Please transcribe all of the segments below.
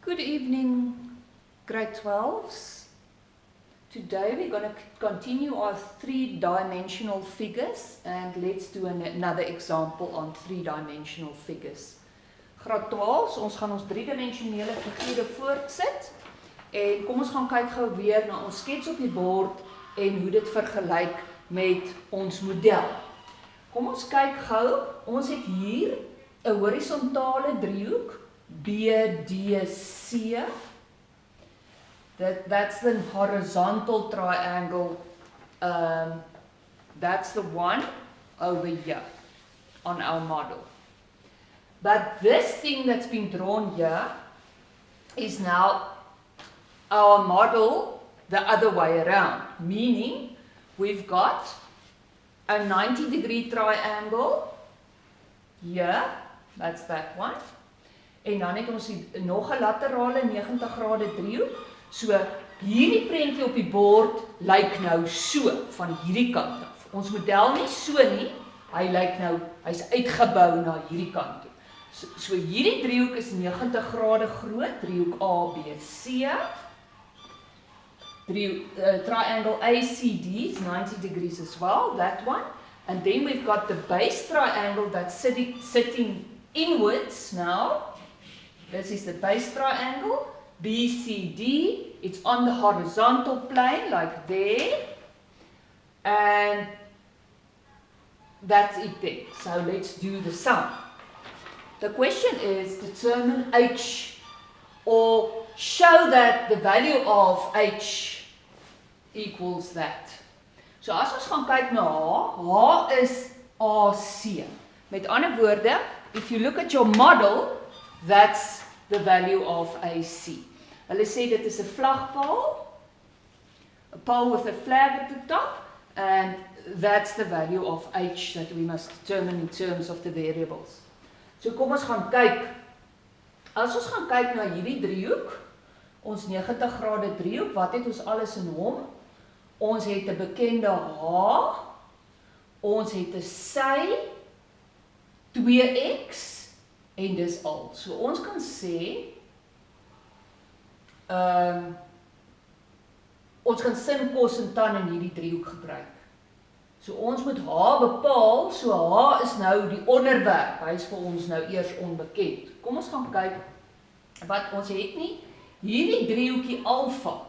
Good evening, grade 12s. Today we're going to continue our three-dimensional figures, and let's do another example on three-dimensional figures. Graad 12, ons gaan ons driedimensionele figure voortsit en kom ons gaan kyk gou weer na ons skets op die bord en hoe dit vergelyk met ons model. Kom ons kyk gou, ons het hier 'n horisontale driehoek BDC. That's the horizontal triangle. That's the one over here on our model. But this thing that's been drawn here is now our model the other way around, meaning we've got a 90-degree triangle here, that's that one. En dan het ons nog 'n laterale 90 grade driehoek. So hierdie prentjie op die bord lyk nou so van hierdie kant af. Ons model nie so nie, hy lyk nou, hy's uitgebou na hierdie kant toe. So hierdie driehoek is 90 grade groot, driehoek ABC. Triangle ACD is 90 degrees as well, that one. And then we've got the base triangle that's sitting inwards now. This is the base triangle, BCD. It's on the horizontal plane, like there. And that's it there. So let's do the sum. The question is, determine H, or show that the value of H equals that. So as ons gaan kyk na H is AC. Met ander woorde, if you look at your model, that's the value of AC. Hulle sê dit is 'n vlagpaal, a pole with a flag at the top, and that's the value of H that we must determine in terms of the variables. So kom ons gaan kyk. As ons gaan kyk na hierdie driehoek, ons 90 grade driehoek, wat het ons alles in hom? Ons het 'n bekende H, ons het 'n sy, 2x, en dis al. So ons kan sê, ons kan sin, kos en tan in hierdie driehoek gebruik. So ons moet H bepaal, so H is nou die onderwerp, hy is vir ons nou eers onbekend. Kom ons gaan kyk, wat ons het nie, hierdie driehoekie alfa,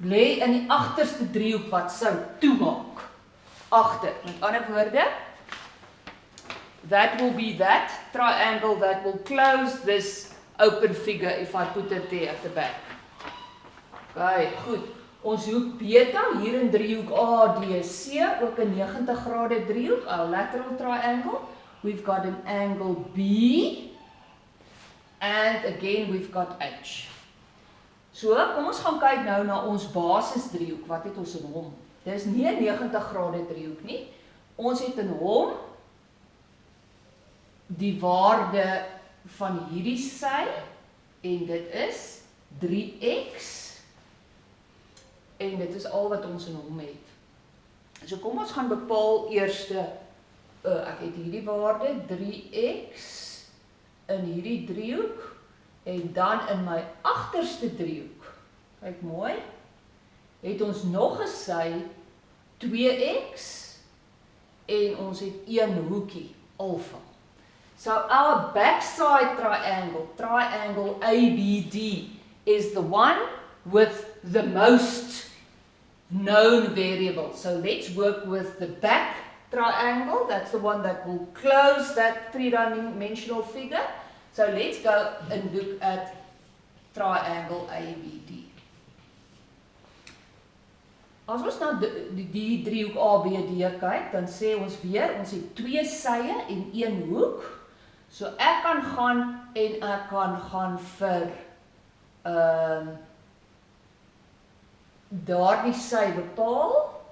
lê in die agterste driehoek wat sou toemaak. Agter, met ander woorde, that will be that triangle that will close this open figure if I put it there at the back. Okay, goed. Ons hoek beta, hier in driehoek ADC, ook 'n 90 grade driehoek, our lateral triangle. We've got an angle B, and again we've got H. So, kom ons gaan kyk nou na ons basis driehoek, wat het ons in hom? Dit is nie 'n 90 grade driehoek nie. Ons het in hom die waarde van hierdie sy, en dit is 3x, en dit is al wat ons in hom het. So kom ons gaan bepaal eerste, ek het hierdie waarde, 3x, in hierdie driehoek, en dan in my agterste driehoek, kyk mooi, het ons nog 'n sy, 2x, en ons het een hoekie, alfa. So our backside triangle, triangle ABD, is the one with the most known variables. So let's work with the back triangle. That's the one that will close that three-dimensional figure. So let's go and look at triangle ABD. As ons nou die driehoek ABD kyk, dan sê ons weer, ons het 2 sye en 1 hoek. So ek kan gaan en ek kan gaan vir daardie sy bepaal.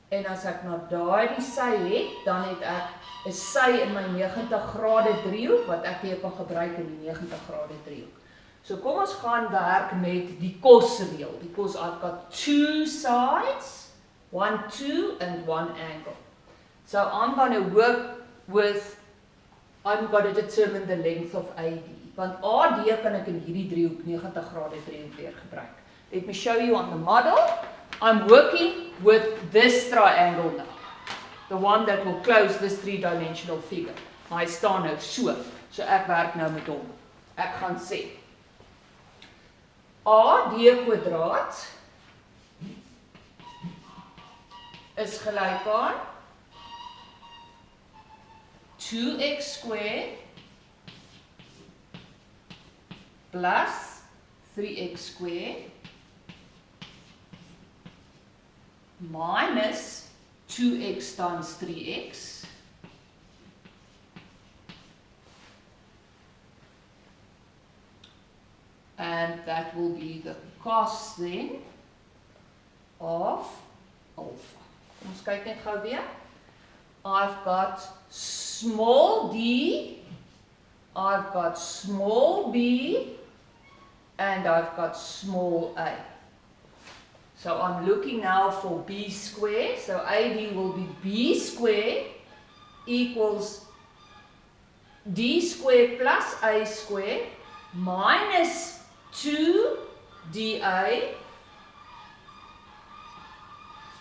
En as ek na daardie sy het, dan het ek 'n sy in my 90 grade driehoek, wat ek weer kan gebruik in die 90 grade driehoek. So kom ons gaan werk met die kosreël, because I've got 2 sides, 1, 2, and 1 angle. So I'm going to work with I'm going to determine the length of AD. Want AD kan ek in hierdie driehoek 90 grade driehoek weer gebruik. Let me show you on the model. I'm working with this triangle now. The one that will close this three-dimensional figure. Hy staan nou so. So ek werk nou met hom. Ek gaan sê AD kwadraat is gelyk aan 2x squared plus 3x squared minus 2x times 3x and that will be the cos then of alpha. Ons kyk net gou weer. I've got small d, I've got small b, and I've got small a. So I'm looking now for b squared. So AD will be b squared equals d squared plus a squared minus 2dA.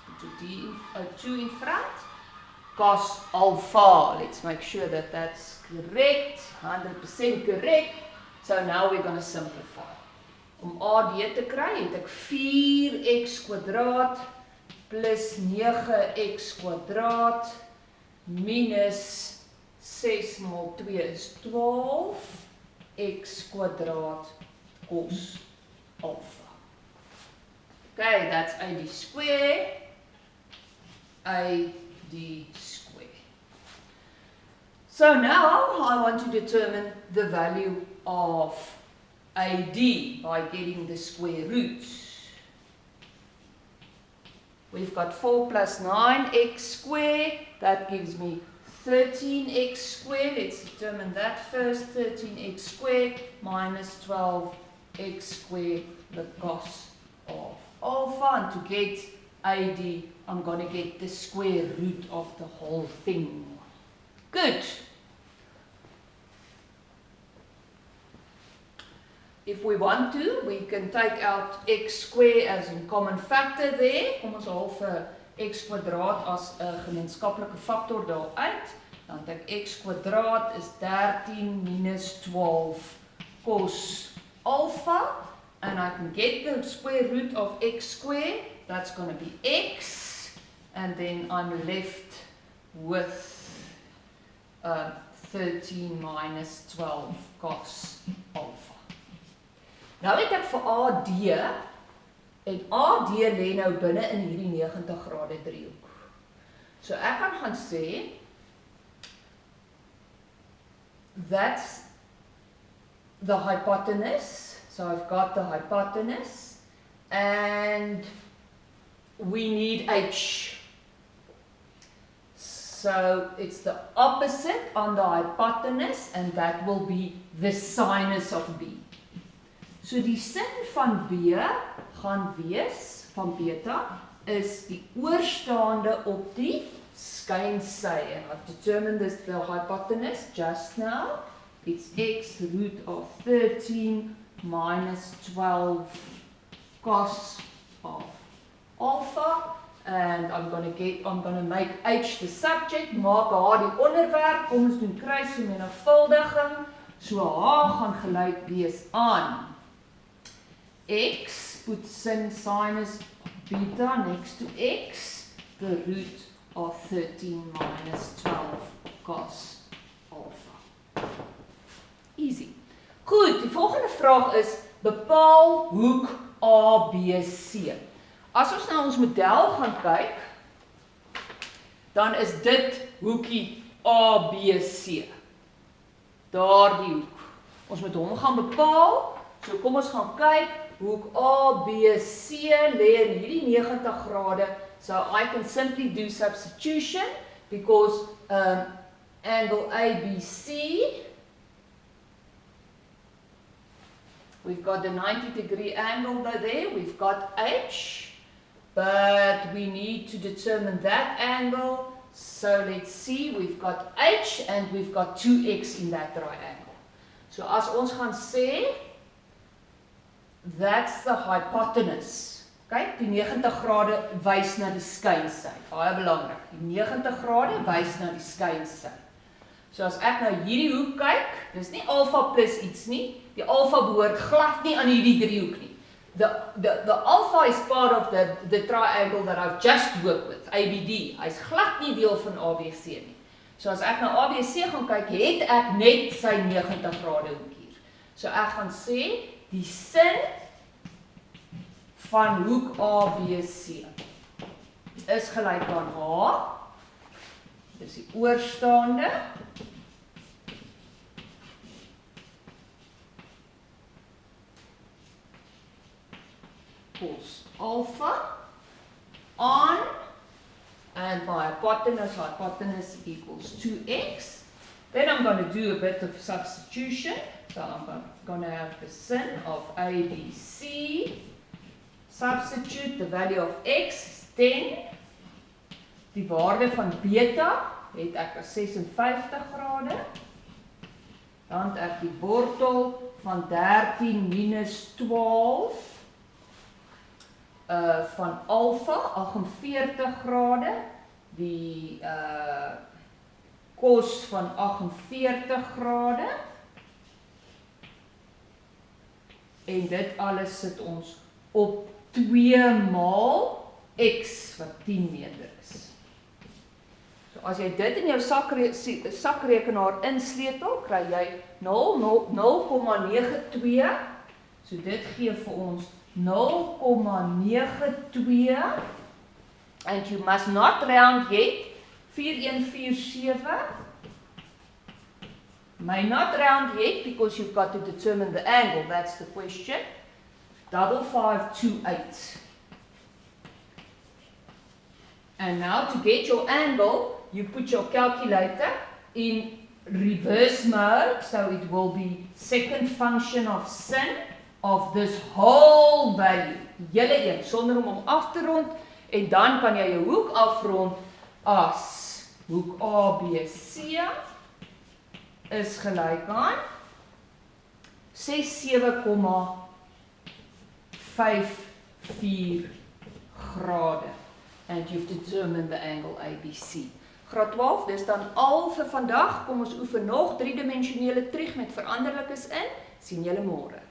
Let's put 2 in front. Cos alpha. Let's make sure that that's correct. 100% correct. So now we're going to simplify. Om AD te kry, het ek 4x kwadraat plus 9x kwadraat minus 6 maal 2 is 12 x kwadraat cos alpha. Okay, that's AD squared. AD squared. So now I want to determine the value of AD by getting the square roots. We've got 4 plus 9x squared. That gives me 13x squared. Let's determine that first. 13x squared minus 12x squared, the cos of alpha. And to get AD, I'm going to get the square root of the whole thing. Good. If we want to, we can take out x squared as a common factor there. Kom ons haal vir x kwadraat as 'n gemeenskaplike faktor daar uit. Dan het ek x kwadraat is 13 minus 12 cos alpha. And I can get the square root of x squared. That's going to be x. And then I'm left with 13 minus 12 cos alpha. Nou het ek vir AD, en AD lê nou binne in hierdie 90 grade driehoek. So ek kan gaan sê, that's the hypotenuse. So I've got the hypotenuse, and we need h. So it's the opposite on the hypotenuse, and that will be the sinus of b. So die sin van B gaan wees, van beta, is die oorstaande op die skynsy. And I've determined this, the hypotenuse just now. It's x root of 13 minus 12 cos of alpha. And I'm going to make h the subject, maak h die onderwerp, kom ons doen kruisvermenigvuldiging. So h gaan gelyk wees aan x, put sinus beta next to x, the root of 13 minus 12 cos alpha. Easy. Goed, die volgende vraag is, bepaal hoek ABC. As ons na ons model gaan kyk, dan is dit hoekie ABC. Daardie hoek. Ons moet hom gaan bepaal, so kom ons gaan kyk, hoek ABC lê in hierdie 90 grade, so I can simply do substitution, because angle ABC, we've got the 90-degree angle there, we've got H, but we need to determine that angle, So let's see, we've got h and we've got 2x in that triangle. So as ons gaan sê, that's the hypotenuse. Kyk, die 90 grade wys na die skynsy. Baie belangrik. Die 90 grade wys na die skynsy. So as ek nou hierdie hoek kyk, dis nie alpha plus iets nie. Die alpha behoort glad nie aan hierdie driehoek nie. The alpha is part of the triangle that I've just worked with, ABD. Hy's glad nie deel van ABC nie. So as ek na ABC gaan kyk, het ek net sy 90 grade hoek hier. So ek gaan sê, die sin van hoek ABC is gelyk aan H. Dis die oorstaande cos alpha on, and my hypotenuse equals 2x. Then I'm going to do a bit of substitution. So I'm going to have the sin of ABC. Substitute the value of x is 10. Die waarde van beta het ek as 56 grade. Dan het ek die wortel van 13 minus 12 van alpha, 48 grade. Die cos van 48 grade. En dit alles sit ons op 2 maal x wat 10 meter is. So as jy dit in jou sakrekenaar insleutel, kry jy 0,92. So dit gee vir ons 0,92, and you must not round yet. 4147 may not round yet because you've got to determine the angle. That's the question. 5528. And now to get your angle, you put your calculator in reverse mode, so it will be second function of sin of this whole value, die hele een, sonder om af te rond, en dan kan jy jou hoek afrond as hoek ABC is gelyk aan 67,54 grade, and you've determined the angle ABC. Graad 12, dis dan al vir vandag. Kom ons oefen nog 3-dimensionele trig met veranderlikes in. Sien julle môre.